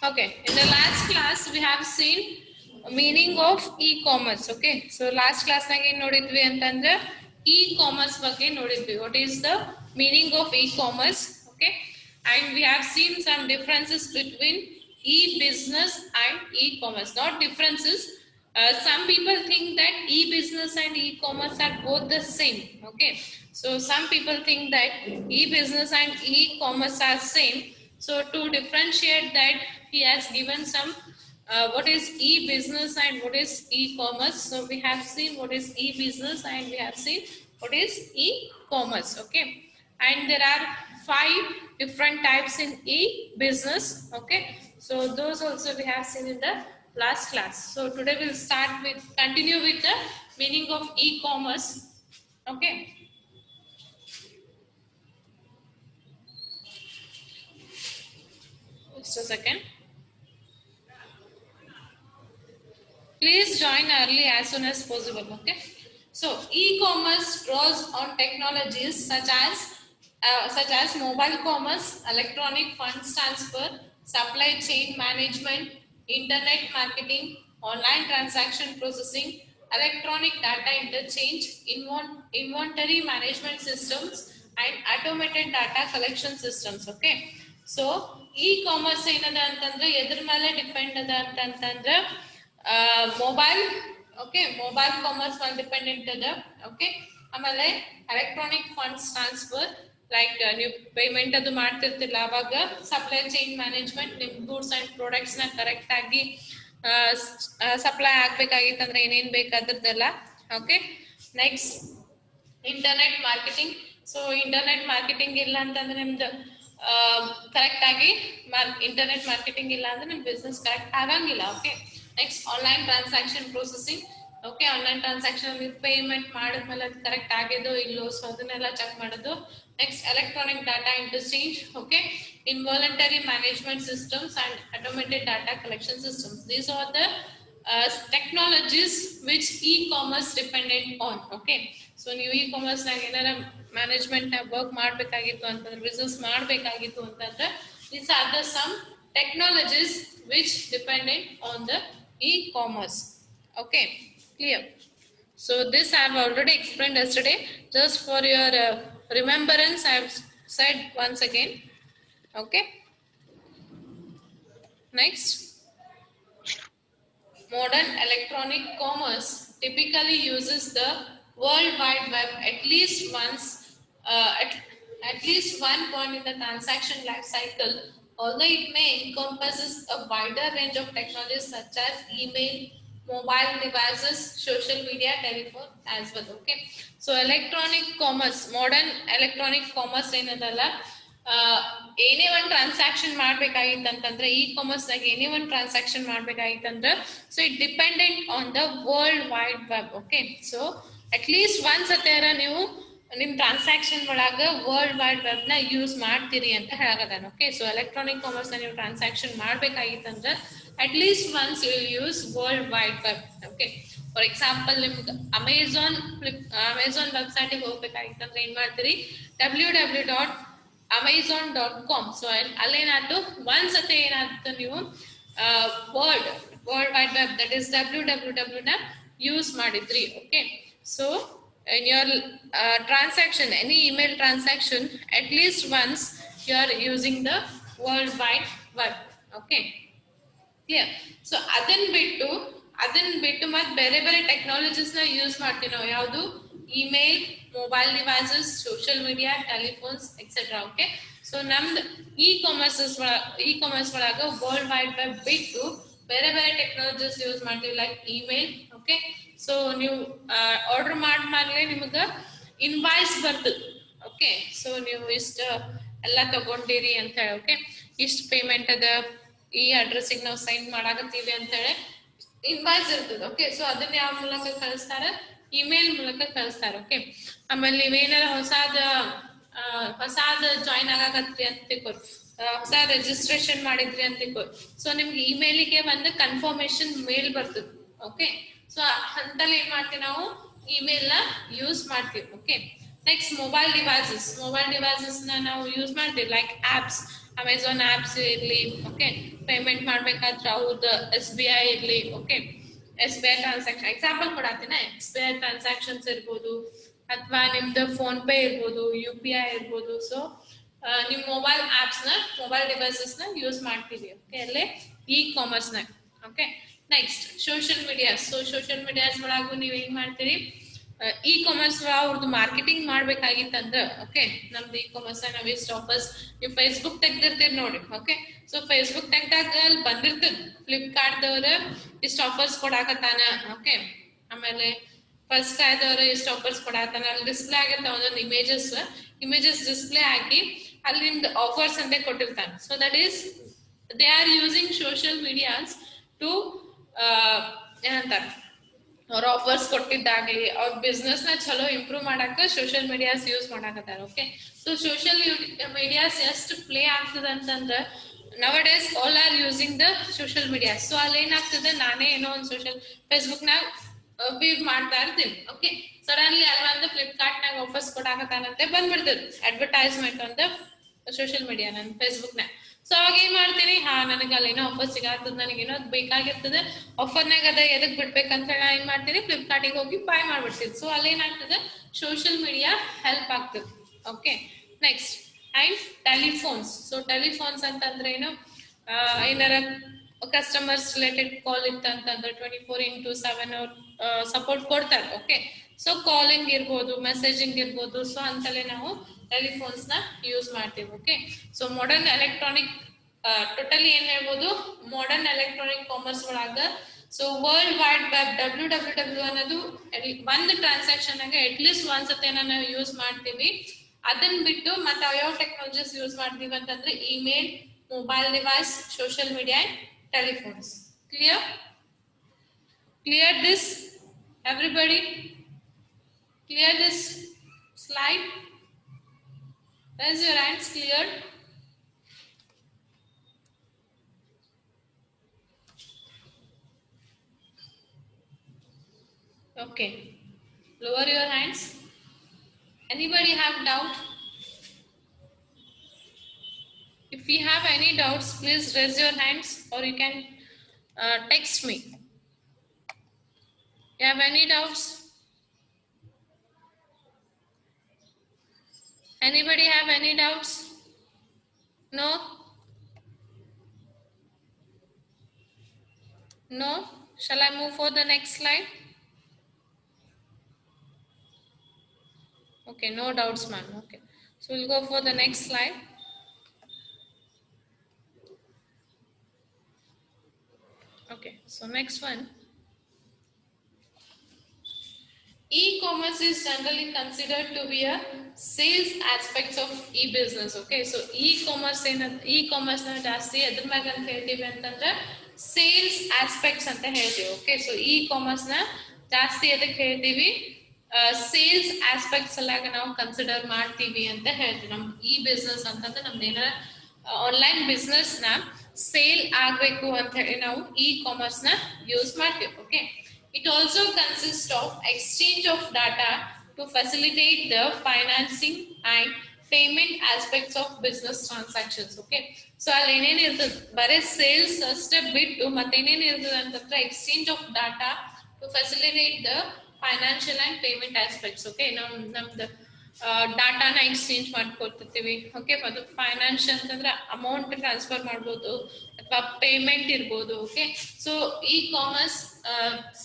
Okay, in the last class we have seen meaning of e-commerce. Okay, so last class nage ಏನು ನೋಡಿದ್ವಿ ಅಂತಂದ್ರೆ e-commerce ಬಗ್ಗೆ ನೋಡಿದ್ವಿ. What is the meaning of e-commerce? Okay, and we have seen some differences between e-business and e-commerce. Not differences. Some people think that e-business and e-commerce are both the same. Okay, so some people think that e-business and e-commerce are same. So to differentiate that, he has given some what is e-business and what is e-commerce. So we have seen what is e-business and we have seen what is e-commerce. Okay, and there are 5 different types in e-business. Okay, so those also we have seen in the last class. So today we'll continue with the meaning of e-commerce. Okay. Just a second. Please join early as soon as possible. Okay. So e-commerce draws on technologies such as mobile commerce, electronic funds transfer, supply chain management, internet marketing, online transaction processing, electronic data interchange, inventory management systems, and automated data collection systems. Okay. So e-commerce ಏನದ ಅಂತಂದ್ರೆ ಎದ್ರ ಮೇಲೆ depend ಅದ ಅಂತಂದ್ರೆ mobile. Okay, mobile commerce ಮೇಲೆ dependent ಅದ. Okay, ಆಮೇಲೆ electronic funds transfer, like ನೀವು ಪೇಮೆಂಟ್ ಅದು ಮಾಡ್ತಿರ್ತಿಲ್ಲ ಅವಾಗ ಸಪ್ಲೈ ಚೈನ್ ಮ್ಯಾನೇಜ್ಮೆಂಟ್, ನಿಮ್ ಗೂಡ್ಸ್ ಅಂಡ್ ಪ್ರಾಡಕ್ಟ್ಸ್ ನ ಕರೆಕ್ಟ್ ಆಗಿ ಸಪ್ಲೈ ಆಗ್ಬೇಕಾಗಿತ್ತಂದ್ರೆ ಏನೇನ್ ಬೇಕಾದ್ರದ್ದೆಲ್ಲ. Okay, next internet marketing. So internet marketing ಇಲ್ಲ ಅಂತಂದ್ರೆ ನಿಮ್ದು ಕರೆಕ್ಟ್ ಆಗಿ ಇಂಟರ್ನೆಟ್ ಮಾರ್ಕೆಟಿಂಗ್ ಇಲ್ಲ ಅಂದ್ರೆ ನಿಮ್ ಬಿಸ್ನೆಸ್ ಕರೆಕ್ಟ್ ಆಗಂಗಿಲ್ಲ. Okay, next online transaction processing. Okay, online transaction payment ಮಾಡಿದ್ಮೇಲೆ ಅದು ಕರೆಕ್ಟ್ ಆಗಿದೋ ಇಲ್ಲೋ, ಸೊ ಅದನ್ನೆಲ್ಲ ಚೆಕ್ ಮಾಡೋದು. Next electronic data interchange. Okay, involuntary management systems and automated data collection systems. These are the technologies which e-commerce dependent on. Okay, so ನೀವು e-commerce ನಾಗ ಏನಾರ management ನ work ಮಾಡಬೇಕಾಗಿತ್ತು ಅಂತಂದ್ರೆ, ಬಿಸ್ನೆಸ್ ಮಾಡಬೇಕಾಗಿತ್ತು ಅಂತಂದ್ರೆ, these are the some technologies which dependent on the e-commerce. Okay, clear? So this I have already explained yesterday. Just for your remembrance, I have said once again. Okay, next. Modern electronic commerce typically uses the World Wide Web at least once, at least one point in the transaction life cycle, although it may encompasses a wider range of technologies such as email, mobile devices, social media, telephone as well. Okay, so electronic commerce, modern electronic commerce ಏನದಲ್ಲ, ಏನೇ ಒಂದು transaction ಮಾಡ್ಬೇಕಾಗಿತ್ತಂತಂದ್ರೆ e-commerce ನಾಗ ಏನೇ ಒಂದು transaction ಮಾಡ್ಬೇಕಾಗಿತ್ತಂದ್ರೆ, so it dependent on the world wide web. Okay, so at least once ಅತ್ಯಾರ ನೀವು ನಿಮ್ ಟ್ರಾನ್ಸಾಕ್ಷನ್ ಒಳಗ ವರ್ಲ್ಡ್ ವೈಡ್ ವೆಬ್ ನ ಯೂಸ್ ಮಾಡ್ತೀರಿ ಅಂತ ಹೇಳಕತ್ತಾನ. ಓಕೆ, ಸೊ ಎಲೆಕ್ಟ್ರಾನಿಕ್ ಕಾಮರ್ಸ್ ನ ನೀವು ಟ್ರಾನ್ಸಾಕ್ಷನ್ ಮಾಡ್ಬೇಕಾಗಿತ್ತಂದ್ರೆ at least once you will use world wide web. Okay, for example ನಿಮ್ಗೆ ಅಮೆಝಾನ್ ವೆಬ್ಸೈಟಿಗೆ ಹೋಗ್ಬೇಕಾಗಿತ್ತಂದ್ರೆ ಏನ್ ಮಾಡ್ತೀರಿ, www.amazon.com. ಸೊ ಅಲ್ಲೇನಾಯ್ತು, ಒಂದ್ಸತಿ ಏನಾಯ್ತು ನೀವು world wide web, that is www ನ ಯೂಸ್ ಮಾಡಿದ್ರಿ. Okay, so in your transaction, any email transaction, at least once you are using the world wide web. Okay, clear? So ಅದನ್ನ ಬಿಟ್ಟು ಮತ್ತೆ ಬೇರೆ ಬೇರೆ ಟೆಕ್ನಾಲಜೀಸ್ ನ ಯೂಸ್ ಮಾಡ್ತೀವಿ ನಾವು. ಯಾವುದು, email, mobile devices, social media, telephones etcetera. Okay, so ನಮ್ದು ಇ-ಕಾಮರ್ಸ್ ಒಳಗ ವರ್ಲ್ಡ್ ವೈಡ್ ವೆಬ್ ಬಿಟ್ಟು ಬೇರೆ ಬೇರೆ ಟೆಕ್ನಾಲಜೀಸ್ ಯೂಸ್ ಮಾಡ್ತೀವಿ, ಲೈಕ್ ಇಮೇಲ್. ಓಕೆ, ಸೊ ನೀವು ಆರ್ಡರ್ ಮಾಡಿದ್ಮೇಲೆ ನಿಮಗೆ ಇನ್ವಾಯ್ಸ್ ಬರ್ತದೆ. ಓಕೆ, ಸೊ ನೀವು ಇಷ್ಟ ಎಲ್ಲ ತಗೊಂಡಿರಿ ಅಂತ ಹೇಳಿ, ಓಕೆ, ಇಷ್ಟು ಪೇಮೆಂಟ್ ಅದ, ಈ ಅಡ್ರೆಸ್ಸಿಗೆ ನಾವು ಸೆಂಡ್ ಮಾಡಾಕತ್ತೀವಿ ಅಂತ ಹೇಳಿ ಇನ್ವಾಯ್ಸ್ ಇರ್ತದೆ. ಓಕೆ, ಸೊ ಅದನ್ನ ಯಾವ ಮೂಲಕ ಕಳಿಸ್ತಾರ, ಇಮೇಲ್ ಮೂಲಕ ಕಳಿಸ್ತಾರ. ಓಕೆ, ಆಮೇಲೆ ನೀವೇನಾರ ಹೊಸಾದ ಜಾಯಿನ್ ಆಗಾಕತ್ರಿ ಅಂತ ತಿಳ್ಕೊರಿ, ಹೊಸ ರಿಜಿಸ್ಟ್ರೇಷನ್ ಮಾಡಿದ್ರಿ ಅಂತ ತಿಳ್ಕೊರಿ, ಸೊ ನಿಮ್ಗೆ ಇಮೇಲಿಗೆ ಒಂದು ಕನ್ಫರ್ಮೇಶನ್ ಮೇಲ್ ಬರ್ತದೆ. ಓಕೆ, ಸೊ ಅಂತಲ್ಲಿ ಏನ್ ಮಾಡ್ತೀವಿ ನಾವು, ಇಮೇಲ್ ನ ಯೂಸ್ ಮಾಡ್ತೀವಿ. ಓಕೆ, ನೆಕ್ಸ್ಟ್ ಮೊಬೈಲ್ ಡಿವೈಸಸ್ ನ ನಾವು ಯೂಸ್ ಮಾಡ್ತೀವಿ, ಲೈಕ್ ಆಪ್ಸ್. ಅಮೆಝಾನ್ ಆ್ಯಪ್ಸ್ ಇರಲಿ, ಓಕೆ, ಪೇಮೆಂಟ್ ಮಾಡ್ಬೇಕಾದ್ರೆ ಅವ್ರದ್ದು SBI ಇರಲಿ, ಓಕೆ, SBI ಟ್ರಾನ್ಸಾಕ್ಷನ್ ಎಕ್ಸಾಂಪಲ್ ಕೊಡತ್ತೀನಿ, SBI ಟ್ರಾನ್ಸಾಕ್ಷನ್ಸ್ ಇರ್ಬೋದು, ಅಥವಾ ನಿಮ್ದು ಫೋನ್ ಪೇ ಇರ್ಬೋದು, UPI ಇರ್ಬೋದು. ಸೊ ನಿಮ್ಮ ಮೊಬೈಲ್ ಆ್ಯಪ್ಸ್ನ, ಮೊಬೈಲ್ ಡಿವೈಸಸ್ನ ಯೂಸ್ ಮಾಡ್ತೀವಿ, ಓಕೆ, ಅಲ್ಲೇ ಇ-ಕಾಮರ್ಸ್ನ. Okay, next social medias. So social medias ಒಳಗೂ ನೀವು ಏನ್ ಮಾಡ್ತೀರಿ, ಇ-ಕಾಮರ್ಸ್ ಅವ್ರದ್ದು ಮಾರ್ಕೆಟಿಂಗ್ ಮಾಡ್ಬೇಕಾಗಿತ್ತಂದ್ರ, ಓಕೆ, ನಮ್ದು ಇ-ಕಾಮರ್ಸ್ ನಾವ್ ಇಷ್ಟು ಆಫರ್ಸ್, ನೀವು ಫೇಸ್ಬುಕ್ ತೆಗ್ದಿರ್ತೀರಿ ನೋಡಿ, ಓಕೆ. ಸೊ ಫೇಸ್ಬುಕ್ ತೆಗ್ದಾಗ ಅಲ್ಲಿ ಬಂದಿರ್ತದ ಫ್ಲಿಪ್ಕಾರ್ಟ್ ದವ್ರ ಇಷ್ಟು ಆಫರ್ಸ್ ಕೊಡಾಕತ್ತಾನ, ಓಕೆ, ಆಮೇಲೆ ಫಸ್ಟ್ ಆದವ್ರ ಇಷ್ಟು ಆಫರ್ಸ್ ಕೊಡಾಕತ್ತಾನ, ಅಲ್ಲಿ ಡಿಸ್ಪ್ಲೇ ಆಗಿರ್ತಾವ ಒಂದೊಂದು ಇಮೇಜಸ್ ಡಿಸ್ಪ್ಲೇ ಆಗಿ ಅಲ್ಲಿಂದ ಆಫರ್ಸ್ ಅಂತ ಕೊಟ್ಟಿರ್ತಾನೆ. So that is they are using social medias to ಏನಂತಾರ, ಅವ್ರ ಆಫರ್ಸ್ ಕೊಟ್ಟಿದ್ದಾಗ್ಲಿ, ಅವ್ರ ಬಿಸ್ನೆಸ್ ನ ಚಲೋ ಇಂಪ್ರೂವ್ ಮಾಡಾಕ ಸೋಷಿಯಲ್ ಮೀಡಿಯಾಸ್ ಯೂಸ್ ಮಾಡಾಕತ್ತಾರ, ಓಕೆ. ಸೊ ಸೋಷಿಯಲ್ ಮೀಡಿಯಾಸ್ ಎಷ್ಟು ಪ್ಲೇ ಆಗ್ತದ ಅಂತಂದ್ರ nowadays all are using the social medias. So ಅಲ್ಲಿ ಏನಾಗ್ತದೆ, ನಾನೇ ಏನೋ ಒಂದು ಸೋಷಿಯಲ್ ಫೇಸ್ಬುಕ್ ನಾಗ ವೀವ್ ಮಾಡ್ತಾ ಇರ್ತೀನಿ, ಓಕೆ, ಸಡನ್ಲಿ ಅಲ್ಲಿ ಒಂದು ಫ್ಲಿಪ್ಕಾರ್ಟ್ ನಾಗ ಆಫರ್ಸ್ ಕೊಡಾಕತ್ತಾನಂತೆ ಬಂದ್ಬಿಡ್ತದೆ ಅಡ್ವರ್ಟೈಸ್ಮೆಂಟ್ ಅಂತ ಸೋಷಿಯಲ್ ಮೀಡಿಯಾ ನನ್ನ ಫೇಸ್ಬುಕ್ ನಾಗ. ಸೊ ಅವಾಗ ಏನ್ ಮಾಡ್ತೀನಿ, ನನಗೆ ಅಲ್ಲೇನೋ ಆಫರ್ ಸಿಗತ್ತದ, ನನಗೇನೋ ಬೇಕಾಗಿರ್ತದೆ, ಆಫರ್ನಾಗ ಅದ ಎದಕ್ ಬಿಡ್ಬೇಕಂತ ಹೇಳಿ ನಾ ಏನ್ ಮಾಡ್ತೀನಿ, ಫ್ಲಿಪ್ಕಾರ್ಟಿಗೆ ಹೋಗಿ ಬೈ ಮಾಡ್ಬಿಡ್ತೀನಿ. ಸೊ ಅಲ್ಲೇನಾಗ್ತದೆ, ಸೋಷಿಯಲ್ ಮೀಡಿಯಾ ಹೆಲ್ಪ್ ಆಗ್ತದೆ, okay. Next and telephones. So telephones ಅಂತಂದ್ರೆ ಏನು, ಏನಾರ ಕಸ್ಟಮರ್ಸ್ ರಿಲೇಟೆಡ್ ಕಾಲ್ ಇತ್ತಂತಂದ್ರೆ 24/7 ಅವ್ರು ಸಪೋರ್ಟ್ ಕೊಡ್ತಾರೆ, ಓಕೆ. ಸೊ ಕಾಲಿಂಗ್ ಇರ್ಬೋದು, ಮೆಸೇಜಿಂಗ್ ಇರ್ಬೋದು, ಸೊ ಅಂತಲೇ ನಾವು ಟೆಲಿಫೋನ್ಸ್ ನ ಯೂಸ್ ಮಾಡ್ತೀವಿ, okay. So modern electronic, totally ಏನ್ ಹೇಳ್ಬೋದು, ಮಾಡರ್ನ್ ಎಲೆಕ್ಟ್ರಾನಿಕ್ ಕಾಮರ್ಸ್ ಒಳಗ, so world wide web WWW ಅನ್ನೋದು ಒಂದು ಟ್ರಾನ್ಸಾಕ್ಷನ್ ಆಗ ಅಟ್ಲೀಸ್ಟ್ ಒಂದ್ಸತಿ ನಾವು ಯೂಸ್ ಮಾಡ್ತೀವಿ. ಅದನ್ನ ಬಿಟ್ಟು ಮತ್ತೆ ಯಾವ ಟೆಕ್ನಾಲಜೀಸ್ ಯೂಸ್ ಮಾಡ್ತೀವಿ ಅಂತಂದ್ರೆ email, mobile device, social media, telephones. Clear this, everybody? Clear this slide? Raise your hands. Cleared? Okay, lower your hands. Anybody have doubt? If you have any doubts, please raise your hands, or you can text me. You have any doubts? Anybody have any doubts? No? No? Shall I move for the next slide? Okay, no doubts, ma'am. Okay, so we'll go for the next slide. Okay, so next one. E-commerce is generally considered to be a sales aspects of e-business. Okay, so e-commerce na ಜಾಸ್ತಿ ಎದ್ರ ಮ್ಯಾಗ ಅಂತ ಹೇಳ್ತೀವಿ ಅಂತಂದ್ರೆ sales aspects ಅಂತ ಹೇಳ್ತೀವಿ. Okay, so e-commerce ನ ಜಾಸ್ತಿ ಎದಕ್ಕೆ ಹೇಳ್ತೀವಿ, ಸೇಲ್ಸ್ ಆಸ್ಪೆಕ್ಟ್ಸ್ ಅಲ್ಲಾಗ ನಾವು ಕನ್ಸಿಡರ್ ಮಾಡ್ತೀವಿ ಅಂತ ಹೇಳ್ತೀವಿ. ನಮ್ ಇ ಬಿಸ್ನೆಸ್ ಅಂತಂದ್ರೆ ನಮ್ದು ಏನಾರ ಆನ್ಲೈನ್ ಬಿಸ್ನೆಸ್ ನ ಸೇಲ್ ಆಗ್ಬೇಕು ಅಂತ ಹೇಳಿ ನಾವು e-commerce ನ ಯೂಸ್ ಮಾಡ್ತೀವಿ. Okay, it also consists of exchange of data to facilitate the financing and payment aspects of business transactions. Okay, so ಅಲ್ಲಿ ಏನೇನ್ ಇರ್ತದೆ, ಬರೀ ಸೇಲ್ಸ್ ಅಷ್ಟೇ ಬಿಟ್ಟು ಮತ್ತೆ ಏನೇನ್ ಇರ್ತದೆ ಅಂತಂದ್ರೆ exchange of data to facilitate the financial and payment aspects. Okay, ನಮ್ದು ಡಾಟಾನ ಎಕ್ಸ್ಚೇಂಜ್ ಮಾಡ್ಕೊತಿರ್ತೀವಿ. ಓಕೆ, ಅದು ಫೈನಾನ್ಷಿಯಲ್ ಅಂತಂದ್ರೆ ಅಮೌಂಟ್ ಟ್ರಾನ್ಸ್ಫರ್ ಮಾಡ್ಬೋದು ಅಥವಾ ಪೇಮೆಂಟ್ ಇರ್ಬೋದು. ಓಕೆ, ಸೊ ಇ-ಕಾಮರ್ಸ್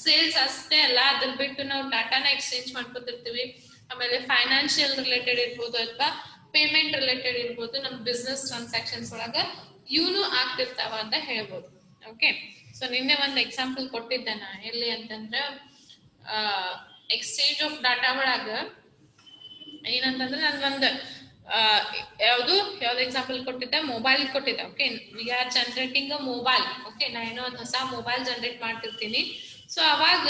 ಸೇಲ್ಸ್ ಅಷ್ಟೇ ಅಲ್ಲ, ಅದ್ರ ಬಿಟ್ಟು ನಾವು ಡಾಟಾನ ಎಕ್ಸ್ಚೇಂಜ್ ಮಾಡ್ಕೊತಿರ್ತೀವಿ. ಆಮೇಲೆ ಫೈನಾನ್ಷಿಯಲ್ ರಿಲೇಟೆಡ್ ಇರ್ಬೋದು ಅಥವಾ ಪೇಮೆಂಟ್ ರಿಲೇಟೆಡ್ ಇರ್ಬೋದು, ನಮ್ ಬಿಸ್ನೆಸ್ ಟ್ರಾನ್ಸಾಕ್ಷನ್ಸ್ ಒಳಗ ಇವನು ಆಗ್ತಿರ್ತಾವ ಅಂತ ಹೇಳ್ಬೋದು. ಓಕೆ, ಸೊ ನಿನ್ನೆ ಒಂದು ಎಕ್ಸಾಂಪಲ್ ಕೊಟ್ಟಿದ್ದೆ ನಾ, ಎಲ್ಲಿ ಅಂತಂದ್ರ ಎಕ್ಸ್ಚೇಂಜ್ ಆಫ್ ಡಾಟಾ ಒಳಗ ಏನಂತಂದ್ರೆ ನನ್ಗೊಂದು ಯಾವ್ದು ಎಕ್ಸಾಂಪಲ್ ಕೊಟ್ಟಿದ್ದೆ, ಮೊಬೈಲ್ ಕೊಟ್ಟಿದ್ದೆ. Okay, we are generating a mobile. Okay, ನಾ ಏನೋ ಒಂದು ಹೊಸ ಮೊಬೈಲ್ ಜನರೇಟ್ ಮಾಡ್ತಿರ್ತೀನಿ. ಸೊ ಅವಾಗ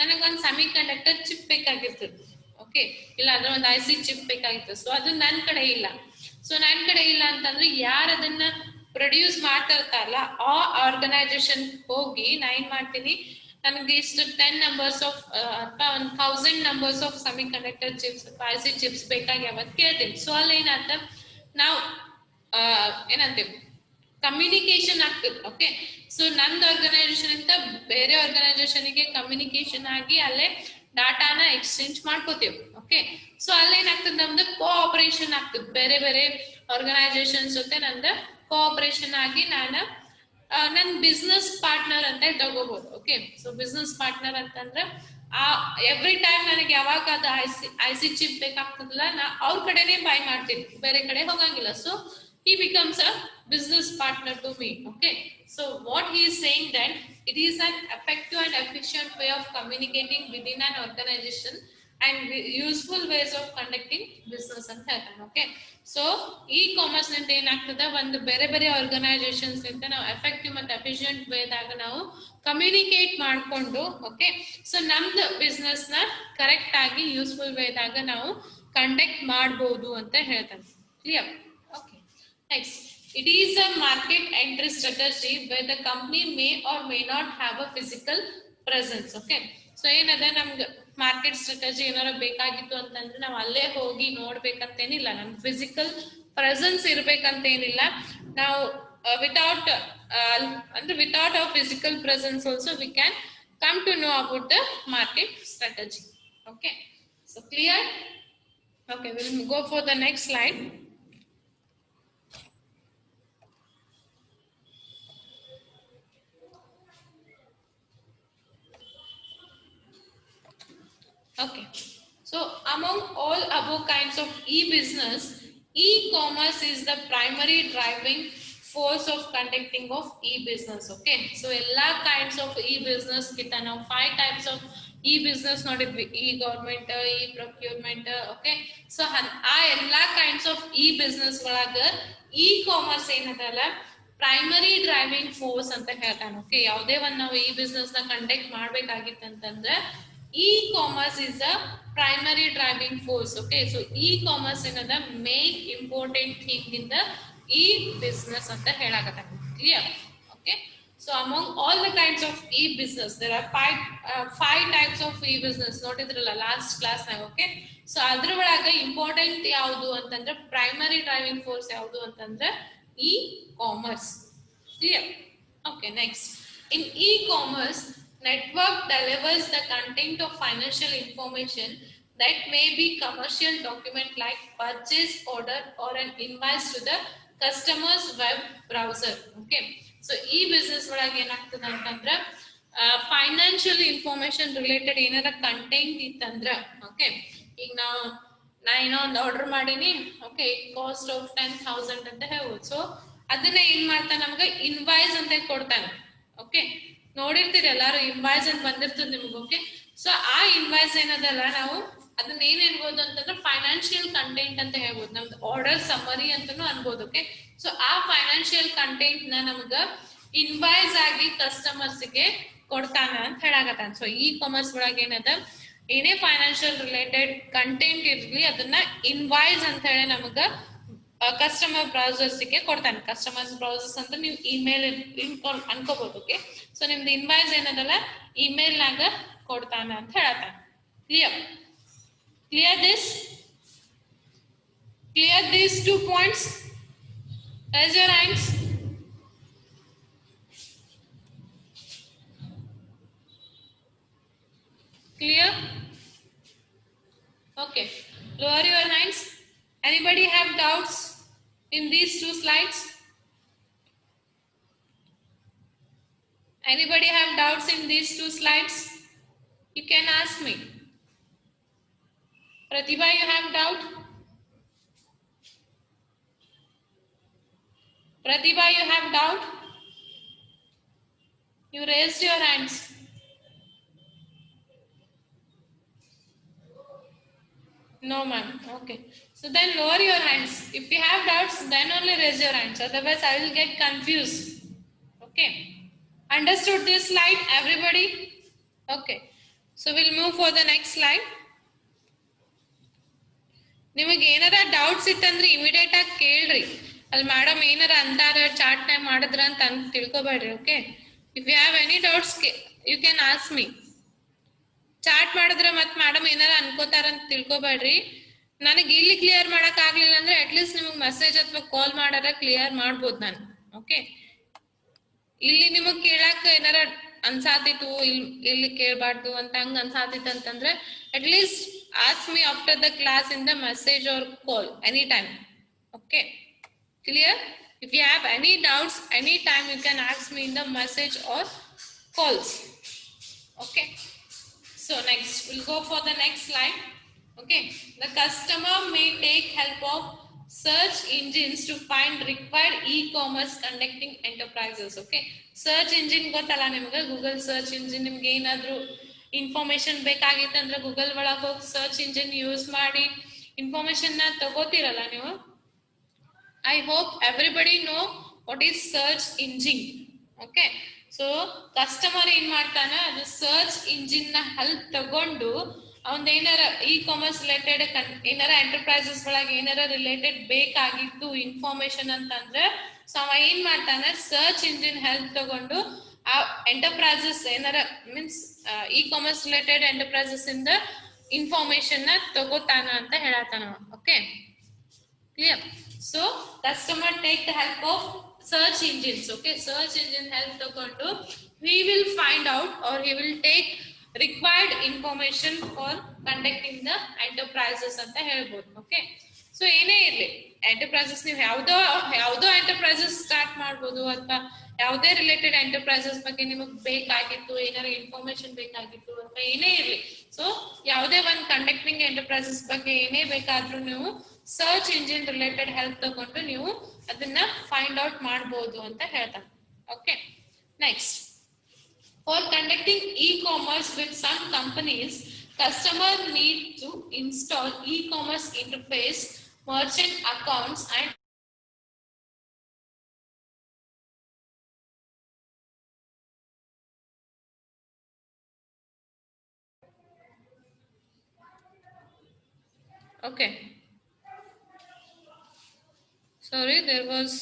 ನನಗೊಂದು ಸೆಮಿ ಕಂಡಕ್ಟರ್ ಚಿಪ್ ಬೇಕಾಗಿರ್ತದೆ. ಓಕೆ, ಇಲ್ಲ ಅಂದ್ರೆ ಒಂದು IC ಚಿಪ್ ಬೇಕಾಗಿರ್ತದೆ. ಸೊ ಅದು ನನ್ನ ಕಡೆ ಇಲ್ಲ. ಸೊ ನನ್ನ ಕಡೆ ಇಲ್ಲ ಅಂತಂದ್ರೆ ಯಾರು ಅದನ್ನ ಪ್ರೊಡ್ಯೂಸ್ ಮಾಡ್ತಾ ಇರ್ತಾರಲ್ಲ ಆ ಆರ್ಗನೈಸೇಷನ್ ಹೋಗಿ ನಾ ಏನ್ ಮಾಡ್ತೀನಿ, ನನಗೆ ಇಷ್ಟು 10 ನಂಬರ್ಸ್ ಆಫ್ ಅಥವಾ 1000 numbers of semi conductor chips IC chips ಬೇಕಾಗ್ಯಾವ ಅಂತ ಕೇಳ್ತೀನಿ. ಸೊ ಅಲ್ಲಿ ಏನಾಗ್ತ, ನಾವು ಏನಂತೀವಿ ಕಮ್ಯುನಿಕೇಶನ್ ಆಗ್ತದೆ. ಓಕೆ, ಸೊ ನಂದು ಆರ್ಗನೈಸೇಷನ್ ಅಂತ ಬೇರೆ ಆರ್ಗನೈಸೇಷನ್ಗೆ ಕಮ್ಯುನಿಕೇಶನ್ ಆಗಿ ಅಲ್ಲೇ ಡಾಟಾನ ಎಕ್ಸ್ಚೇಂಜ್ ಮಾಡ್ಕೋತೀವಿ. ಓಕೆ, ಸೊ ಅಲ್ಲೇನಾಗ್ತದೆ ನಮ್ದು ಕೋಆಪರೇಷನ್ ಆಗ್ತದೆ, ಬೇರೆ ಬೇರೆ ಆರ್ಗನೈಸೇಷನ್ ಜೊತೆ ನಂದು ಕೋಆಪರೇಷನ್ ಆಗಿ ನಾನು ನನ್ ಬಿಸ್ನೆಸ್ ಪಾರ್ಟ್ನರ್ ಅಂತ ತಗೋಬಹುದು. ಓಕೆ, ಸೊ ಬಿಸ್ನೆಸ್ ಪಾರ್ಟ್ನರ್ ಅಂತಂದ್ರೆ ಎವ್ರಿ ಟೈಮ್ ನನಗೆ ಯಾವಾಗ ಅದು ಐಸಿ ಚಿಪ್ ಬೇಕಾಗ್ತದಲ್ಲ, ನಾ ಅವ್ರ ಕಡೆನೆ ಬೈ ಮಾಡ್ತೀನಿ, ಬೇರೆ ಕಡೆ ಹೋಗಂಗಿಲ್ಲ. So he becomes a business partner to me. Okay, so what he is saying that it is an effective and efficient way of communicating within an organization and useful ways of conducting business ಅಂತ ಹೇಳ್ತಾನೆ. Okay, so e commerce ನಿಂದ ಏನಾಗ್ತದ, ಒಂದು ಬೇರೆ ಬೇರೆ organisations ನಿಂದ ನಾವು effective ಮತ್ತು ಎಫಿಷಿಯಂಟ್ ವೇದಾಗ ನಾವು ಕಮ್ಯುನಿಕೇಟ್ ಮಾಡಿಕೊಂಡು, ಓಕೆ, ಸೊ ನಮ್ದು ಬಿಸ್ನೆಸ್ ನ ಕರೆಕ್ಟ್ ಆಗಿ ಯೂಸ್ಫುಲ್ ವೇದಾಗ ನಾವು ಕಂಡಕ್ಟ್ ಮಾಡಬಹುದು ಅಂತ ಹೇಳ್ತಾನೆ. Clear? Okay, next, it is a market entry strategy where the company may or may not have a physical presence. Okay, so ಏನದ ನಮ್ಗೆ ಮಾರ್ಕೆಟ್ ಸ್ಟ್ರಾಟಜಿ ಏನಾರ ಬೇಕಾಗಿತ್ತು ಅಂತಂದ್ರೆ ನಾವು ಅಲ್ಲೇ ಹೋಗಿ ನೋಡ್ಬೇಕಂತೇನಿಲ್ಲ, ನಮ್ ಫಿಸಿಕಲ್ ಪ್ರೆಸೆನ್ಸ್ ಇರ್ಬೇಕಂತೇನಿಲ್ಲ. ನಾವು ವಿತೌಟ್ ಅಂದ್ರೆ without our physical presence also we can come to know about the market strategy. Okay, so clear? Okay, will go for the next slide. Okay, so among all above kinds of e-business, e-commerce is the primary driving force of conducting of e-business. Okay, so all kinds of e-business kita now 5 types of e-business nodidvi: e-government, e-procurement. Okay, so all kinds of e-business olaga e-commerce ಏನದಲ್ಲ primary driving force ಅಂತ ಹೇಳ್ತಾನೆ. Okay, ಯಾವುದೇ ಒಂದು ನಾವು ಈ business ನ conduct ಮಾಡ್ಬೇಕಾಗಿತ್ತಂತಂದ್ರೆ e-commerce is the primary driving force. Okay, so e-commerce is the main important thing in the e-business anta helagata. Clear? Okay, so among all the kinds of e-business there are five types of e-business notidralla last class na. Okay, so adra olaga important yaudu antandre primary driving force yaudu antandre e-commerce. Clear? Okay, next, in e-commerce network delivers the content of financial information that may be commercial document like purchase order or an invoice to the customer's web browser. Okay, so e-business ಒಳಗೆ ಏನಾಗ್ತದೆ ಅಂತಂದ್ರೆ financial information related ಏನಾರ content ಇತ್ತಂದ್ರ, okay, ಈಗ ನಾ ಏನೋ ಒಂದು order ಮಾಡೀನಿ, ಓಕೆ, ಕಾಸ್ಟ್ ಆಫ್ 10,000 ಅಂತ ಹೇಳ್ಬೋದು. ಸೊ ಅದನ್ನ ಏನ್ ಮಾಡ್ತಾನೆ, ನಮ್ಗೆ ಇನ್ವಾಯ್ಸ್ ಅಂತ ಕೊಡ್ತಾನೆ. ಓಕೆ, ನೋಡಿರ್ತೀರಿ ಎಲ್ಲಾರು ಇನ್ವಾಯ್ಸ್ ಅಂತ ಬಂದಿರ್ತದೆ ನಿಮ್ಗೆ. ಓಕೆ, ಸೊ ಆ ಇನ್ವಾಯ್ಸ್ ಏನದಲ್ಲ, ನಾವು ಅದನ್ನ ಏನ್ ಹೇಳ್ಬೋದು ಅಂತಂದ್ರೆ ಫೈನಾನ್ಷಿಯಲ್ ಕಂಟೆಂಟ್ ಅಂತ ಹೇಳ್ಬೋದು, ನಮ್ದು ಆರ್ಡರ್ ಸಮರಿ ಅಂತಾನು ಅನ್ಬೋದು. ಓಕೆ, ಸೊ ಆ ಫೈನಾನ್ಷಿಯಲ್ ಕಂಟೆಂಟ್ ನ ನಮ್ಗ ಇನ್ವಾಯ್ಸ್ ಆಗಿ ಕಸ್ಟಮರ್ಸ್ ಗೆ ಕೊಡ್ತಾನ ಅಂತ ಹೇಳಾಗತ್ತಾನ. ಸೊ ಈ ಕಾಮರ್ಸ್ ಒಳಗೆ ಏನದ, ಏನೇ ಫೈನಾನ್ಷಿಯಲ್ ರಿಲೇಟೆಡ್ ಕಂಟೆಂಟ್ ಇರ್ಲಿ ಅದನ್ನ ಇನ್ವಾಯ್ಸ್ ಅಂತ ಹೇಳಿ ನಮಗ ಕಸ್ಟಮರ್ ಬ್ರೌಸರ್ಸ್ ಗೆ ಕೊಡ್ತಾನೆ. ಕಸ್ಟಮರ್ಸ್ ಬ್ರೌಸರ್ಸ್ ಅಂತ ನೀವು ಇಮೇಲ್ ಅನ್ಕೋಬಹುದು. ಓಕೆ, ಸೊ ನಿಮ್ದು ಇನ್ವಾಯ್ಸ್ ಏನದಲ್ಲ ಇಮೇಲ್ ನಾಗ ಕೊಡ್ತಾನ ಅಂತ ಹೇಳತಾನ. Clear? Clear this? Clear these 2 points? Raise your hands. Clear? Okay, lower your hands. Anybody have doubts in these 2 slides? Anybody have doubts in these 2 slides? You can ask me. Pratibha, you have doubt? Pratibha, you have doubt? You raised your hands. No, ma'am. Okay. So then lower your hands. If you have doubts, then only raise your hands. Otherwise, I will get confused. Okay. Understood this slide, everybody? Okay. So we'll move for the next slide. ನಿಮಗೆ ಏನಾರ doubts ಇತ್ತಂದ್ರೆ immediate ಆಗಿ ಕೇಳ್ರಿ. ಅಲ್ಲಿ madam ಏನಾರ ಅಂತಾರ chat time ಮಾಡಿದ್ರ ಅಂತ ತಿಳ್ಕೊಬೇಡ್ರಿ. Okay, if you have any doubts you can ask me. Chat ಮಾಡಿದ್ರೆ ಮತ್ತೆ ಮೇಡಮ್ ಏನಾರ ಅನ್ಕೋತಾರ ಅಂತ ತಿಳ್ಕೊಬೇಡ್ರಿ. ನನಗೆ ಇಲ್ಲಿ ಕ್ಲಿಯರ್ ಮಾಡಕ್ ಆಗ್ಲಿಲ್ಲ ಅಂದ್ರೆ ಅಟ್ಲೀಸ್ಟ್ ನಿಮಗೆ ಮೆಸೇಜ್ ಅಥವಾ ಕಾಲ್ ಮಾಡಾರ ಕ್ಲಿಯರ್ ಮಾಡ್ಬೋದು ನಾನು. ಓಕೆ, ಇಲ್ಲಿ ನಿಮಗ್ ಕೇಳಾಕ ಏನಾರ ಅನ್ಸಾತಿತ್ತು, ಇಲ್ಲಿ ಕೇಳಬಾರ್ದು ಅಂತ ಹಂಗ ಅನ್ಸಾತಿತ್ತು ಅಂತಂದ್ರೆ at least ask me after the class in the message or call any time. Okay, clear? If you have any doubts anytime you can ask me in the message or calls. Okay, so next we'll go for the next slide. Okay, the customer may take help of search engines to find required e-commerce conducting enterprises. Okay, search engine ಗೊತ್ತಲ್ಲ ನಿಮಗೆ, Google search engine. ನಿಮ್ಗೆ ಏನಾದ್ರು information ಬೇಕಾಗಿತ್ತಂದ್ರೆ Google ಒಳಗೆ ಹೋಗಿ search engine use ಮಾಡಿ information ನ ತಗೋತಿರಲ್ಲ ನೀವು. I hope everybody know what is search engine. Okay, so customer ಏನ್ ಮಾಡ್ತಾನೆ, ಅದು ಸರ್ಚ್ ಇಂಜಿನ್ ನ ಹೆಲ್ಪ್ ತಗೊಂಡು ಅವನ್ ಏನಾರ ಇ-ಕಾಮರ್ಸ್ ರಿಲೇಟೆಡ್ ಏನಾರ ಎಂಟರ್ಪ್ರೈಸಸ್ ಒಳಗೆ ಏನಾರ ರಿಲೇಟೆಡ್ ಬೇಕಾಗಿತ್ತು ಇನ್ಫಾರ್ಮೇಶನ್ ಅಂತಂದ್ರೆ ಸೊ ಅವ ಏನ್ ಮಾಡ್ತಾನೆ, ಸರ್ಚ್ ಇಂಜಿನ್ ಹೆಲ್ಪ್ ತಗೊಂಡು ಆ ಎಂಟರ್ಪ್ರೈಸಸ್ ಏನಾರ ಮೀನ್ಸ್ ಇ-ಕಾಮರ್ಸ್ ರಿಲೇಟೆಡ್ ಎಂಟರ್ಪ್ರೈಸಸ್ ಇಂದ ಇನ್ಫಾರ್ಮೇಶನ್ ನ ತಗೋತಾನ ಅಂತ ಹೇಳತಾನ. Okay, clear? So customer take the help of search engines. Okay, search engine help ತಗೊಂಡು he will find out or he will take required information for conducting the enterprises ಅಂತ ಹೇಳ್ಬೋದು. Okay, so ಏನೇ ಇರ್ಲಿ enterprises ನೀವು ಯಾವ್ದೋ enterprises start ಮಾಡ್ಬೋದು ಅಥವಾ ಯಾವುದೇ ರಿಲೇಟೆಡ್ ಎಂಟರ್ಪ್ರೈಸಸ್ ಬಗ್ಗೆ ನಿಮಗೆ ಬೇಕಾಗಿತ್ತು, ಏನಾರ ಇನ್ಫಾರ್ಮೇಶನ್ ಬೇಕಾಗಿತ್ತು ಅಥವಾ ಏನೇ ಇರ್ಲಿ, ಸೊ ಯಾವುದೇ ಒಂದು ಕಂಡಕ್ಟಿಂಗ್ ಎಂಟರ್ಪ್ರೈಸಸ್ ಬಗ್ಗೆ ಏನೇ ಬೇಕಾದ್ರೂ ನೀವು ಸರ್ಚ್ ಇಂಜಿನ್ ರಿಲೇಟೆಡ್ ಹೆಲ್ಪ್ ತಗೊಂಡು ನೀವು ಅದನ್ನ ಫೈಂಡ್ ಔಟ್ ಮಾಡಬಹುದು ಅಂತ ಹೇಳ್ತಾರೆ. Okay, next, for conducting e-commerce with some companies, customer need to install e-commerce interface, merchant accounts and okay, sorry, there was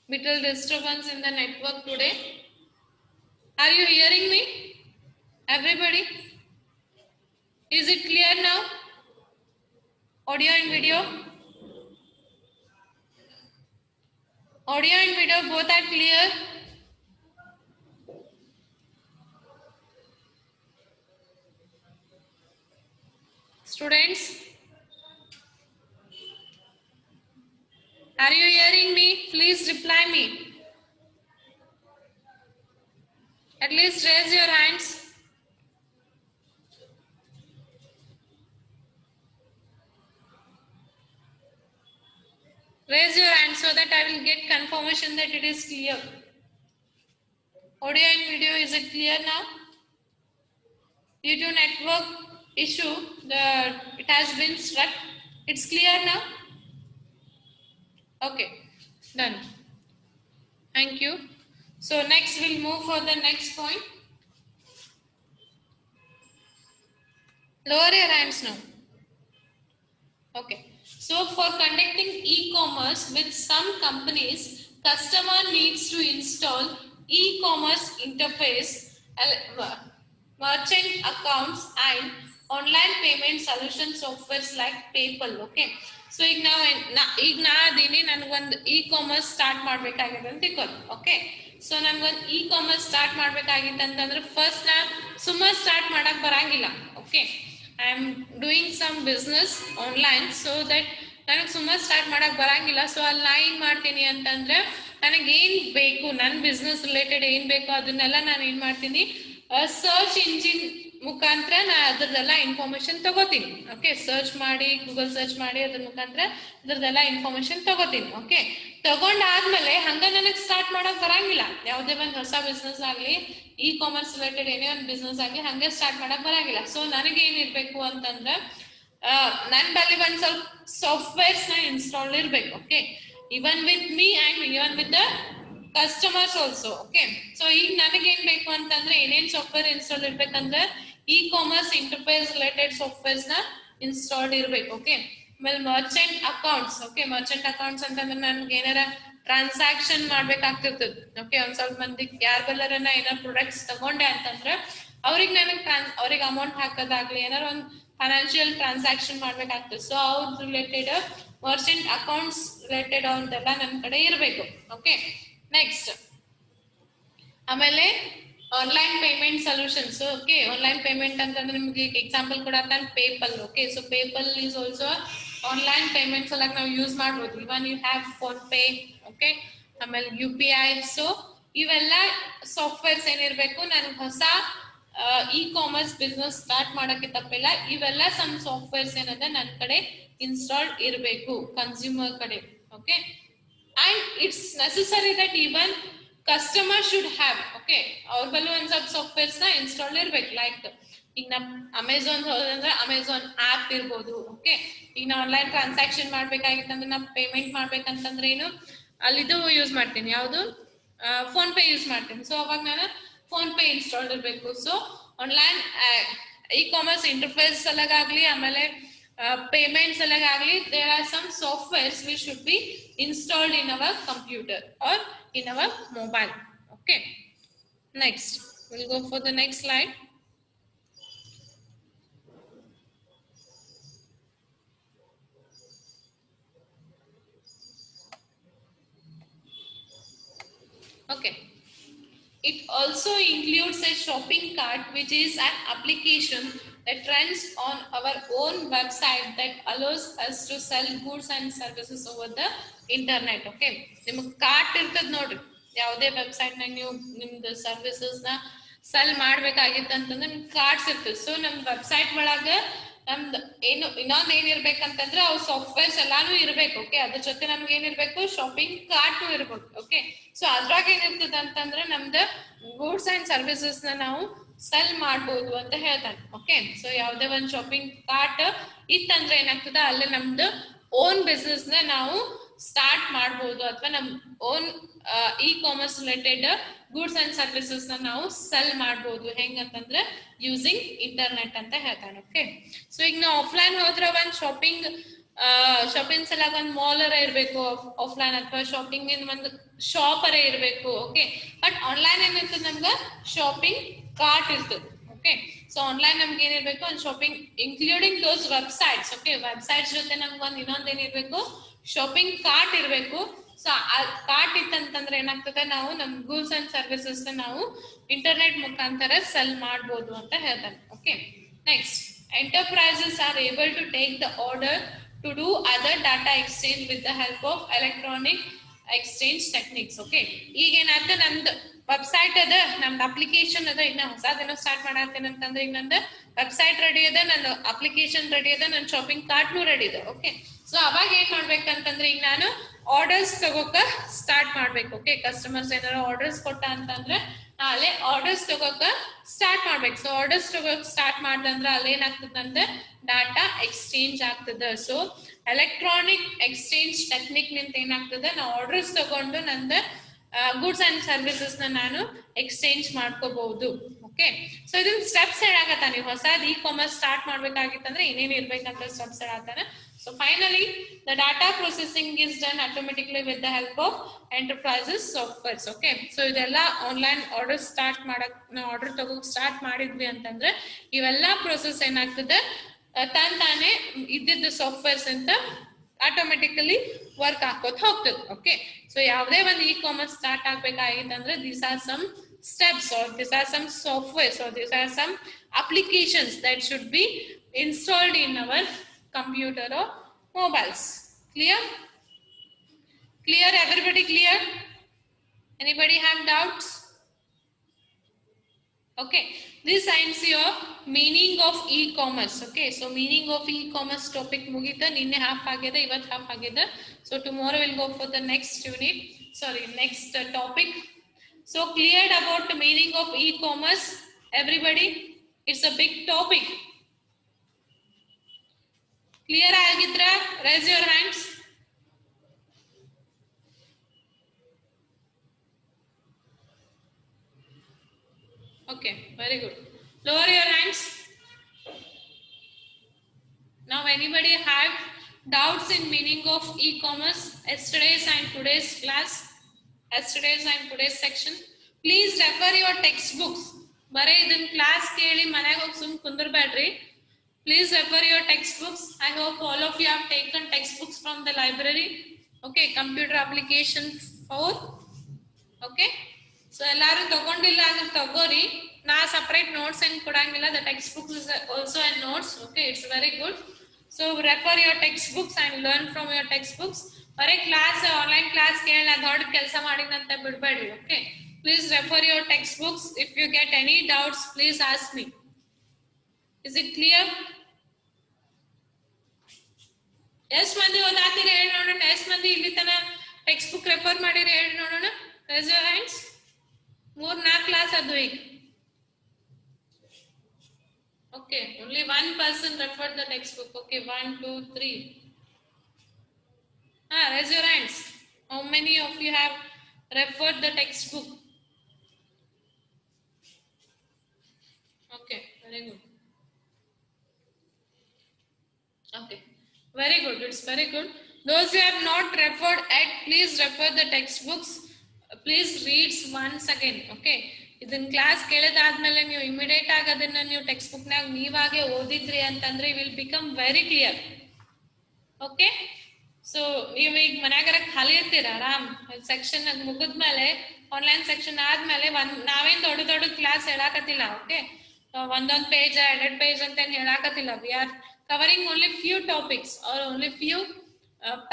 little disturbance in the network today. Are you hearing me, everybody? Is it clear now? Audio and video? Audio and video both are clear? Students, are you hearing me? Please reply me. At least raise your hands. Raise your hand so that I will get confirmation that it is clear. Audio and video, is it clear now? Due to network issue, it has been struck. It's clear now? Okay, done. Thank you. So next we'll move for the next point. Lower your hands now. Okay. So for conducting e-commerce with some companies, customer needs to install e-commerce interface, merchant accounts and online payment solution softwares like PayPal. Okay. So ಈಗ ನಾ ಅದೀನಿ, ನನಗೊಂದು e-commerce start ಮಾಡ್ಬೇಕಾಗಿದೆ ಅಂತ ತಿಳ್ಕೊಳ್ಳಿ. Okay, so ನನಗೊಂದು e-commerce start ಮಾಡ್ಬೇಕಾಗಿತ್ತು ಅಂತಂದ್ರೆ ಫಸ್ಟ್ ನಾ ಸುಮ್ಮನೆ ಸ್ಟಾರ್ಟ್ ಮಾಡಕ್ ಬರಂಗಿಲ್ಲ. Okay, I am doing some business online, so that ನನಗೆ ಸುಮ್ಮನೆ ಸ್ಟಾರ್ಟ್ ಮಾಡಕ್ ಬರಂಗಿಲ್ಲ. ಸೊ ಅಲ್ಲಿ ನಾ ಏನ್ ಮಾಡ್ತೀನಿ ಅಂತಂದ್ರೆ ನನಗೆ ಏನ್ ಬೇಕು, ನನ್ನ ಬಿಸ್ನೆಸ್ ರಿಲೇಟೆಡ್ ಏನ್ ಬೇಕು ಅದನ್ನೆಲ್ಲ ನಾನು ಏನ್ ಮಾಡ್ತೀನಿ, ಸರ್ಚ್ ಇಂಜಿನ್ ಮುಖಾಂತರ ನಾ ಅದ್ರದ್ದೆಲ್ಲ ಇನ್ಫಾರ್ಮೇಶನ್ ತಗೋತೀನಿ. ಓಕೆ, ಸರ್ಚ್ ಮಾಡಿ ಗೂಗಲ್ ಸರ್ಚ್ ಮಾಡಿ ಅದ್ರ ಮುಖಾಂತರ ಅದ್ರದ್ದೆಲ್ಲ ಇನ್ಫಾರ್ಮೇಶನ್ ತಗೋತೀನಿ. ಓಕೆ, ತಗೊಂಡಾದ್ಮೇಲೆ ಹಂಗ ನನಗೆ ಸ್ಟಾರ್ಟ್ ಮಾಡಕ್ ಬರಂಗಿಲ್ಲ. ಯಾವುದೇ ಒಂದು ಹೊಸ ಬಿಸ್ನೆಸ್ ಆಗ್ಲಿ, ಇ-ಕಾಮರ್ಸ್ ರಿಲೇಟೆಡ್ ಏನೇ ಒಂದು ಬಿಸ್ನೆಸ್ ಆಗ್ಲಿ ಹಂಗೆ ಸ್ಟಾರ್ಟ್ ಮಾಡಕ್ ಬರಂಗಿಲ್ಲ. ಸೊ ನನಗೆ ಏನಿರ್ಬೇಕು ಅಂತಂದ್ರೆ ನನ್ನ ಬಳಿ ಒಂದ್ ಸ್ವಲ್ಪ ಸಾಫ್ಟ್ವೇರ್ಸ್ ನ ಇನ್ಸ್ಟಾಲ್ ಇರ್ಬೇಕು. Okay, even with me and even with the customers also. Okay, so ಈಗ ನನಗೇನ್ ಬೇಕು ಅಂತಂದ್ರೆ ಏನೇನ್ ಸಾಫ್ಟ್ವೇರ್ ಇನ್ಸ್ಟಾಲ್ ಇರ್ಬೇಕಂದ್ರೆ ಇ-ಕಾಮರ್ಸ್ ಇಂಟರ್ಫೇಸ್ ರಿಲೇಟೆಡ್ ಸಾಫ್ಟ್ವೇರ್ಸ್ ನ ಇನ್ಸ್ಟಾಲ್ಡ್ ಇರ್ಬೇಕು. ಓಕೆ, ಆಮೇಲೆ merchant accounts. Okay, merchant accounts ಅಂತಂದ್ರೆ ನನ್ಗೆ ಏನಾರ ಟ್ರಾನ್ಸಾಕ್ಷನ್ ಮಾಡ್ಬೇಕಾಗ್ತಿರ್ತದೆ. ಓಕೆ, ಒಂದ್ ಸ್ವಲ್ಪ ಮಂದಿಗೆ ಯಾರ್ ಬಲ್ಲರನ್ನ ಏನಾರ ಪ್ರಾಡಕ್ಟ್ಸ್ ತಗೊಂಡೆ ಅಂತಂದ್ರೆ ಅವ್ರಿಗೆ ನನಗೆ ಅವ್ರಿಗೆ ಅಮೌಂಟ್ ಹಾಕೋದಾಗ್ಲಿ, ಏನಾರ ಒಂದ್ ಫೈನಾನ್ಷಿಯಲ್ ಟ್ರಾನ್ಸಾಕ್ಷನ್ ಮಾಡ್ಬೇಕಾಗ್ತದೆ. ಸೊ ಅವ್ರ ರಿಲೇಟೆಡ್ ಮರ್ಚೆಂಟ್ ಅಕೌಂಟ್ಸ್ ರಿಲೇಟೆಡ್ ಅವಂತೆಲ್ಲ ನನ್ನ ಕಡೆ ಇರಬೇಕು. ಓಕೆ, ನೆಕ್ಸ್ಟ್ ಆಮೇಲೆ online payment solutions. Okay, online payment ಅಂತಂದ್ರೆ ನಿಮ್ಗೆ ಎಕ್ಸಾಂಪಲ್ ಕೂಡ PayPal. Okay, so PayPal is also online payments ಎಲ್ಲ ನಾವು ಯೂಸ್ ಮಾಡ್ಬೋದು. Even you have PhonePe. Okay, ಆಮೇಲೆ UPI. ಸೊ ಇವೆಲ್ಲ ಸಾಫ್ಟ್ವೇರ್ಸ್ ಏನಿರ್ಬೇಕು, ನನಗೆ ಹೊಸ ಇ-ಕಾಮರ್ಸ್ ಬಿಸ್ನೆಸ್ ಸ್ಟಾರ್ಟ್ ಮಾಡಕ್ಕೆ ತಪ್ಪಿಲ್ಲ, ಇವೆಲ್ಲ ಸಮ್ ಸಾಫ್ಟ್ವೇರ್ಸ್ ಏನದ ನನ್ನ ಕಡೆ ಇನ್ಸ್ಟಾಲ್ಡ್ ಇರಬೇಕು ಕನ್ಸ್ಯೂಮರ್ ಕಡೆ. Okay, and it's necessary that even customer should have. Okay, ಅವ್ರ ಬಲ್ಲಿ ಒಂದ್ ಸ್ವಲ್ಪ ಸಾಫ್ಟ್ವೇರ್ಸ್ ನ ಇನ್ಸ್ಟಾಲ್ ಇರ್ಬೇಕು. ಲೈಕ್ ಈಗ ನಮ್ ಅಮೆಝಾನ್ ಹೋದಂದ್ರೆ ಅಮೆಝಾನ್ ಆಪ್ ಇರ್ಬೋದು. ಓಕೆ, ಈಗ ನಾ ಆನ್ಲೈನ್ ಟ್ರಾನ್ಸಾಕ್ಷನ್ ಮಾಡ್ಬೇಕಾಗಿತ್ತಂದ್ರೆ ನಾ ಪೇಮೆಂಟ್ ಮಾಡ್ಬೇಕಂತಂದ್ರೆ ಏನು ಅಲ್ಲಿದು ಯೂಸ್ ಮಾಡ್ತೀನಿ, ಯಾವುದು ಫೋನ್ ಪೇ ಯೂಸ್ ಮಾಡ್ತೀನಿ. ಸೊ ಅವಾಗ ನಾನು ಫೋನ್ ಪೇ ಇನ್ಸ್ಟಾಲ್ ಇರಬೇಕು. ಸೊ ಆನ್ಲೈನ್ ಇ-ಕಾಮರ್ಸ್ ಇಂಟರ್ಫೇಸ್ ಸಲಗಾಗ್ಲಿ ಆಮೇಲೆ payments alagagli, there are some softwares which should be installed in our computer or in our mobile. Okay, next we'll go for the next slide. Okay, it also includes a shopping cart, which is an application that runs on our own website that allows us to sell goods and services over the internet. Okay, ನಿಮಗೆ cart ಇರ್ತದ ನೋಡ್ರಿ, ಯಾವುದೇ website ನಾಗ ನೀವು ನಿಮ್ದು services ನ cell ಮಾಡ್ಬೇಕಾಗಿತ್ತು ಅಂತಂದ್ರೆ ನಿಮ್ಗೆ ಕಾರ್ಡ್ಸ್ ಇರ್ತದೆ. ಸೊ ನಮ್ ವೆಬ್ಸೈಟ್ ಒಳಗ ನಮ್ದು ಏನು ಇನ್ನೊಂದ್ ಏನಿರ್ಬೇಕಂತಂದ್ರೆ ಅವು ಸಾಫ್ಟ್ವೇರ್ಸ್ ಎಲ್ಲಾನು ಇರ್ಬೇಕು. ಓಕೆ, ಅದ್ರ ಜೊತೆ ನಮ್ಗೆ ಏನಿರ್ಬೇಕು, ಶಾಪಿಂಗ್ ಕಾರ್ಟ್ ಇರ್ಬೇಕು. ಓಕೆ, ಸೊ ಅದ್ರಾಗ ಏನಿರ್ತದ ಅಂತಂದ್ರೆ ನಮ್ದು ಗೂಡ್ಸ್ ಅಂಡ್ ಸರ್ವಿಸಸ್ ನ ನಾವು ಸೆಲ್ ಮಾಡ್ಬೋದು ಅಂತ ಹೇಳ್ತಾನೆ. ಓಕೆ, ಸೊ ಯಾವ್ದೇ ಒಂದ್ ಶಾಪಿಂಗ್ ಕಾರ್ಟ್ ಇತ್ತಂದ್ರೆ ಏನಾಗ್ತದ, ಅಲ್ಲಿ ನಮ್ದು ಓನ್ ಬಿಸ್ನೆಸ್ ನ ನಾವು ಸ್ಟಾರ್ಟ್ ಮಾಡ್ಬೋದು, ಅಥವಾ ನಮ್ own e-commerce related goods and services ನ ನಾವು ಸೆಲ್ ಮಾಡ್ಬೋದು. ಹೆಂಗಂತಂದ್ರೆ ಯೂಸಿಂಗ್ ಇಂಟರ್ನೆಟ್ ಅಂತ ಹೇಳ್ತಾನೆ. ಓಕೆ, ಸೊ ಈಗ ನಾವು ಆಫ್ಲೈನ್ ಹೋದ್ರೆ ಒಂದ್ ಶಾಪಿಂಗ್ ಸಲಾಗ ಒಂದ್ ಮಾಲ್ ಅರ ಇರ್ಬೇಕು ಆಫ್ಲೈನ್, ಅಥವಾ ಶಾಪಿಂಗ್ ಇನ್ ಒಂದು ಶಾಪ್ ಅರ ಇರ್ಬೇಕು. ಓಕೆ, ಬಟ್ ಆನ್ಲೈನ್ ಏನಿರ್ತದೆ, ನಮ್ಗೆ ಶಾಪಿಂಗ್ ಕಾರ್ಟ್ ಇರ್ತದೆ. ಓಕೆ, ಸೊ ಆನ್ಲೈನ್ ನಮ್ಗೆ ಏನಿರ್ಬೇಕು, ಒಂದು ಶಾಪಿಂಗ್ ಇನ್ಕ್ಲೂಡಿಂಗ್ ದೋಸ್ ವೆಬ್ಸೈಟ್ಸ್. ಓಕೆ, ವೆಬ್ಸೈಟ್ಸ್ ಜೊತೆ ನಮ್ಗೆ ಒಂದ್ ಇನ್ನೊಂದ್ ಏನಿರ್ಬೇಕು, ಶಾಪಿಂಗ್ ಕಾರ್ಟ್ ಇರ್ಬೇಕು. ಸೊ ಆ ಕಾರ್ಟ್ ಇತ್ತಂತಂದ್ರೆ ಏನಾಗ್ತದೆ, ನಾವು ನಮ್ ಗೂಡ್ಸ್ ಅಂಡ್ ಸರ್ವಿಸಸ್ ನಾವು ಇಂಟರ್ನೆಟ್ ಮುಖಾಂತರ ಸೆಲ್ ಮಾಡ್ಬೋದು ಅಂತ ಹೇಳ್ತಾನೆ. Okay, next enterprises are able to take the order to do other data exchange with the help of electronic exchange techniques. Okay, ಈಗ ಏನಾಗ್ತದೆ, ನಮ್ದು ವೆಬ್ಸೈಟ್ ಅದ, ನಮ್ದು ಅಪ್ಲಿಕೇಶನ್ ಅದ, ಈಗ ನಾ ಹೊಸದೇನೋ ಸ್ಟಾರ್ಟ್ ಮಾಡತ್ತೇನೆ ಅಂತಂದ್ರೆ ಈಗ ನಂದು ವೆಬ್ಸೈಟ್ ರೆಡಿ ಅದ, ನನ್ನ ಅಪ್ಲಿಕೇಶನ್ ರೆಡಿ ಅದ, ನನ್ನ ಶಾಪಿಂಗ್ ಕಾರ್ಟ್ನು ರೆಡಿ ಇದೆ. ಓಕೆ, ಸೊ ಅವಾಗ ಏನ್ ಮಾಡ್ಬೇಕಂತಂದ್ರೆ ಈಗ ನಾನು ಆರ್ಡರ್ಸ್ ತಗೋಕ ಸ್ಟಾರ್ಟ್ ಮಾಡ್ಬೇಕು. ಓಕೆ, ಕಸ್ಟಮರ್ಸ್ ಏನಾರ ಆರ್ಡರ್ಸ್ ಕೊಟ್ಟ ಅಂತಂದ್ರೆ ಅಲ್ಲೇ ಆರ್ಡರ್ಸ್ ತಗೋಕ ಸ್ಟಾರ್ಟ್ ಮಾಡ್ಬೇಕು. ಸೊ ಆರ್ಡರ್ಸ್ ತಗೋಕ್ ಸ್ಟಾರ್ಟ್ ಮಾಡ್ದಂದ್ರೆ ಅಲ್ಲಿ ಏನಾಗ್ತದಂದ್ರೆ ಡಾಟಾ ಎಕ್ಸ್ಚೇಂಜ್ ಆಗ್ತದ. ಸೊ ಎಲೆಕ್ಟ್ರಾನಿಕ್ ಎಕ್ಸ್ಚೇಂಜ್ ಟೆಕ್ನಿಕ್ ನಿಂತ ಏನಾಗ್ತದೆ, ನಾವು ಆರ್ಡರ್ಸ್ ತಗೊಂಡು ನಂದು ಗೂಡ್ಸ್ ಅಂಡ್ ಸರ್ವಿಸಸ್ ನಾನು ಎಕ್ಸ್ಚೇಂಜ್ ಮಾಡ್ಕೋಬಹುದು. ಓಕೆ, ಸೊ ಇದನ್ನ ಸ್ಟೆಪ್ಸ್ ಹೇಳಾಕತ್ತ, ನೀವು ಹೊಸದ್ ಇ-ಕಾಮರ್ಸ್ ಸ್ಟಾರ್ಟ್ ಮಾಡ್ಬೇಕಾಗಿತ್ತಂದ್ರೆ ಏನೇನ್ ಇರ್ಬೇಕಂತ steps ಹೇಳತ್ತಾನ. So finally, the data processing is done automatically with the help of enterprises softwares. Okay, so ಇದೆಲ್ಲ ಆನ್ಲೈನ್ ಆರ್ಡರ್ ಸ್ಟಾರ್ಟ್ ಮಾಡಕ್, ನಾವು ಆರ್ಡರ್ ತಗೋಕ್ ಸ್ಟಾರ್ಟ್ ಮಾಡಿದ್ವಿ ಅಂತಂದ್ರೆ ಇವೆಲ್ಲ ಪ್ರೋಸೆಸ್ ಏನಾಗ್ತದೆ, ತಾನೇ ಇದ್ದಿದ್ದ ಸಾಫ್ಟ್ವೇರ್ಸ್ ಅಂತ ಆಟೋಮೆಟಿಕಲಿ ವರ್ಕ್ ಹಾಕೋತ್ ಹೋಗ್ತದೆ. ಓಕೆ, ಸೊ ಯಾವುದೇ ಒಂದು ಇ-ಕಾಮರ್ಸ್ ಸ್ಟಾರ್ಟ್ ಆಗ್ಬೇಕಾಗಿತ್ತಂದ್ರೆ these are some steps, or these are some softwares, or these are some applications that should be installed in our computer or mobiles. Clear? Clear? Everybody clear? Anybody have doubts? Okay, this ends your meaning of e-commerce. Okay, so meaning of e-commerce topic mugita, ninne half ageda, ivat half ageda. So tomorrow we'll go for the next unit, next topic. So cleared about the meaning of e-commerce, everybody? It's a big topic. Clear agidra? Raise your hands. Okay, very good. Lower your hands. Now anybody have doubts in meaning of e-commerce, yesterday's and today's class, yesterday's and today's section? Please refer your textbooks. Bare idin class keli manage hogi sum kundur badri. Please refer your textbooks. I hope all of you have taken textbooks from the library. Okay, computer application 4. Okay, so ellaru tagondilla andre tagori. Na separate notes and kodangilla. The textbook is also a notes. Okay, it's very good. So refer your textbooks and learn from your textbooks. Bare class online class kelna dod kelsa madinante bidbedi. Okay, please refer your textbooks. If you get any doubts, please ask me. Is it clear? ಎಷ್ಟು ಮಂದಿ ಓದಾತಿರಿ ಹೇಳಿ ನೋಡೋಣ. ಎಷ್ಟು ಮಂದಿ ಇಲ್ಲಿ ತನ text book refer ಮಾಡಿರಿ ಹೇಳಿ ನೋಡೋಣ. Race your hands. 3-4 ಕ್ಲಾಸ್ ಅದು ಈಗ. Okay, only one person referred the textbook. Okay, 1 2 3. Raise your hands. How many of you have referred the textbook? Okay, very good. Okay, very good. It's very good. Those who have not referred yet, please refer the textbooks. Please read once again. Okay, ಇದನ್ನ class ಕೇಳಿದಾದ್ಮೇಲೆ ನೀವು immediate ಆಗಿ ಅದನ್ನ ನೀವು text book ನಾಗ ನೀವಾಗೆ ಓದಿದ್ರಿ ಅಂತಂದ್ರೆ will become very clear. Okay, so ನೀವು ಈಗ ಮನ್ಯಾಗರ ಖಾಲಿ ಇರ್ತೀರ ಆರಾಮ್. ಸೆಕ್ಷನ್ ಮುಗಿದ್ಮೇಲೆ ಆನ್ಲೈನ್ ಸೆಕ್ಷನ್ ಆದ್ಮೇಲೆ ನಾವೇನ್ ದೊಡ್ಡ ದೊಡ್ಡ ಕ್ಲಾಸ್ ಹೇಳಾಕತ್ತಿಲ್ಲ. ಓಕೆ, ಒಂದೊಂದ್ ಪೇಜ್ 2 ಪೇಜ್ ಅಂತ ಏನ್ ಹೇಳಾಕತ್ತಿಲ್ಲ. We are covering only few topics or only few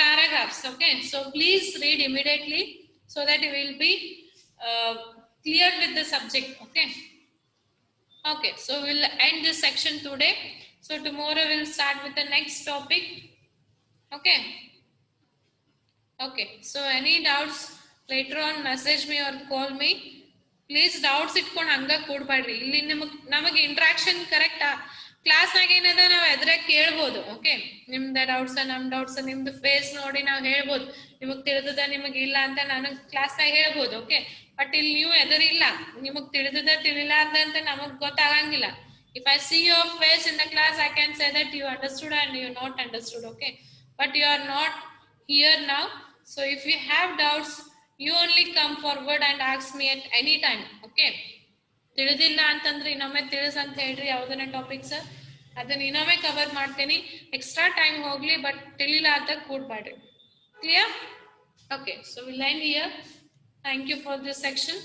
paragraphs. Okay, so please read immediately so that you will be clear with the subject. Okay, okay, so we'll end this section today. So tomorrow we'll start with the next topic. Okay, okay, so any doubts later on message me or call me. Please doubts ಇಟ್ಕೊಂಡು ಹಂಗ ಕೂಡ್ಬೇಡ್ರಿ. ಇಲ್ಲಿ ನಮಗೆ interaction correct class ನಾಗ ಏನದ ನಾವ್ ಎದ್ರ ಕೇಳ್ಬೋದು. Okay, ನಿಮ್ದ ಡೌಟ್ಸ್ ನಮ್ ಡೌಟ್ಸ್ ನಿಮ್ದು ಫೇಸ್ ನೋಡಿ ನಾವ್ ಹೇಳ್ಬೋದು. ನಿಮಗ್ ತಿಳಿದದ ನಿಮಗ್ ಇಲ್ಲ ಅಂತ ನಾನು ಕ್ಲಾಸ್ ನಾಗ ಹೇಳ್ಬೋದು. ಓಕೆ, ಬಟ್ ಇಲ್ಲಿ ನೀವು ಎದುರಿಲ್ಲ, ನಿಮಗ್ ತಿಳಿದದ ತಿಳಿಲಾರ್ದ ಅಂತ ನಮಗ್ ಗೊತ್ತಾಗಂಗಿಲ್ಲ. If I see your face in the class, I can say that you understood and you not understood. Okay, but you are not here now. So if you have doubts, you only come forward and ask me at any time. Okay, ತಿಳಿದಿಲ್ಲ ಅಂತಂದ್ರೆ ಇನ್ನೊಮ್ಮೆ ತಿಳಿಸ್ ಅಂತ ಹೇಳ್ರಿ. ಯಾವ್ದನ್ನ topics ಅದನ್ನ ಇನ್ನೊಮ್ಮೆ cover ಮಾಡ್ತೀನಿ. Extra time ಹೋಗ್ಲಿ, ಬಟ್ ತಿಳಿಲಾರ್ದಾಗ ಕೂಡ್ಬೇಡ್ರಿ. Clear? Okay, so we'll end here. Thank you for this section.